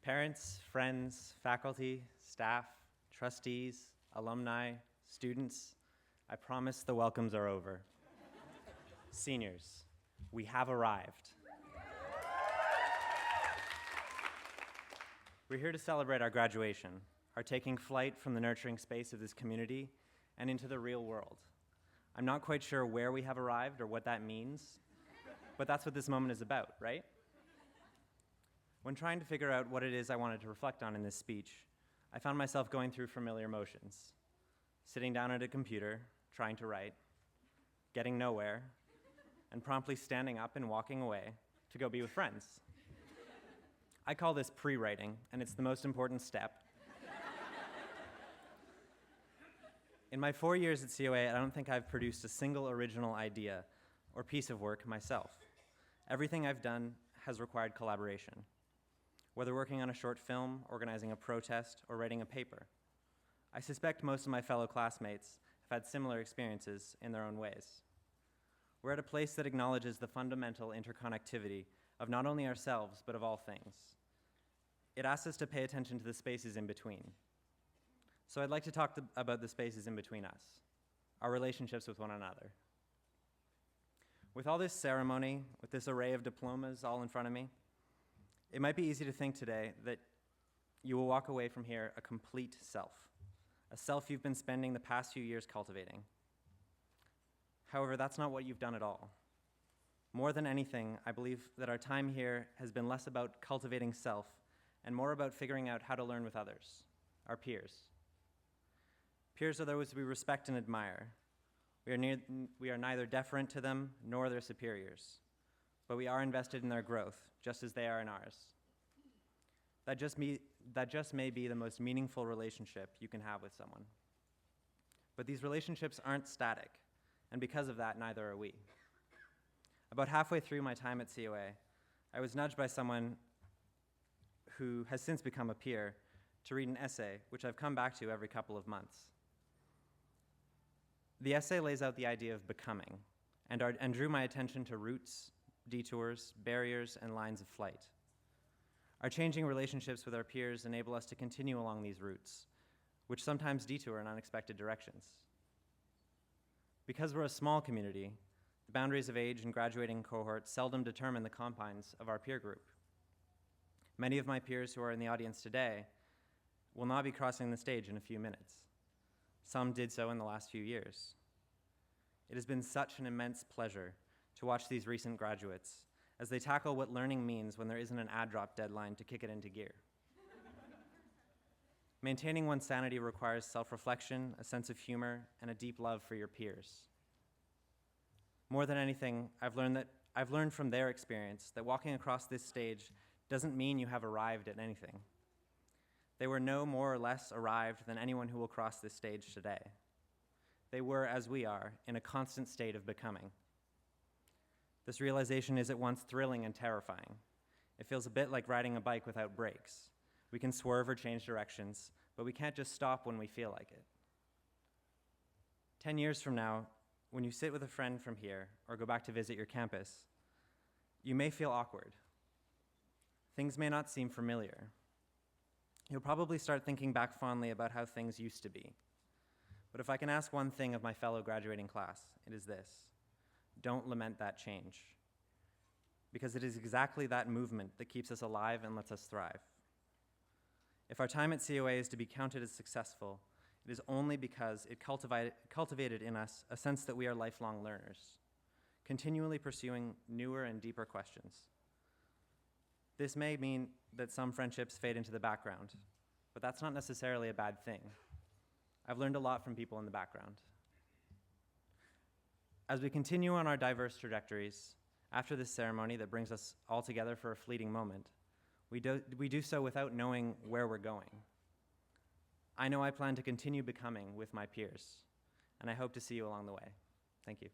Parents, friends, faculty, staff, trustees, alumni, students, I promise the welcomes are over. Seniors, we have arrived. We're here to celebrate our graduation, our taking flight from the nurturing space of this community and into the real world. I'm not quite sure where we have arrived or what that means, but that's what this moment is about, right? When trying to figure out what it is I wanted to reflect on in this speech, I found myself going through familiar motions. Sitting down at a computer, trying to write, getting nowhere, and promptly standing up and walking away to go be with friends. I call this pre-writing, and it's the most important step. In my 4 years at COA, I don't think I've produced a single original idea or piece of work myself. Everything I've done has required collaboration, whether working on a short film, organizing a protest, or writing a paper. I suspect most of my fellow classmates have had similar experiences in their own ways. We're at a place that acknowledges the fundamental interconnectivity of not only ourselves, but of all things. It asks us to pay attention to the spaces in between. So I'd like to talk about the spaces in between us, our relationships with one another. With all this ceremony, with this array of diplomas all in front of me, it might be easy to think today that you will walk away from here a complete self, a self you've been spending the past few years cultivating. However, that's not what you've done at all. More than anything, I believe that our time here has been less about cultivating self and more about figuring out how to learn with others, our peers. Peers are those we respect and admire. We are neither deferent to them nor their superiors, but we are invested in their growth, just as they are in ours. That just may be the most meaningful relationship you can have with someone. But these relationships aren't static, and because of that, neither are we. About halfway through my time at COA, I was nudged by someone who has since become a peer to read an essay, which I've come back to every couple of months. The essay lays out the idea of becoming and drew my attention to routes, detours, barriers, and lines of flight. Our changing relationships with our peers enable us to continue along these routes, which sometimes detour in unexpected directions. Because we're a small community, the boundaries of age and graduating cohorts seldom determine the confines of our peer group. Many of my peers who are in the audience today will not be crossing the stage in a few minutes. Some did so in the last few years. It has been such an immense pleasure to watch these recent graduates as they tackle what learning means when there isn't an ad drop deadline to kick it into gear. Maintaining one's sanity requires self-reflection, a sense of humor, and a deep love for your peers. More than anything, I've learned from their experience that walking across this stage doesn't mean you have arrived at anything. They were no more or less arrived than anyone who will cross this stage today. They were, as we are, in a constant state of becoming. This realization is at once thrilling and terrifying. It feels a bit like riding a bike without brakes. We can swerve or change directions, but we can't just stop when we feel like it. 10 years from now, when you sit with a friend from here or go back to visit your campus, you may feel awkward. Things may not seem familiar. You'll probably start thinking back fondly about how things used to be. But if I can ask one thing of my fellow graduating class, it is this: don't lament that change. Because it is exactly that movement that keeps us alive and lets us thrive. If our time at COA is to be counted as successful, it is only because it cultivated in us a sense that we are lifelong learners, continually pursuing newer and deeper questions. This may mean that some friendships fade into the background, but that's not necessarily a bad thing. I've learned a lot from people in the background. As we continue on our diverse trajectories, after this ceremony that brings us all together for a fleeting moment, we do so without knowing where we're going. I know I plan to continue becoming with my peers, and I hope to see you along the way. Thank you.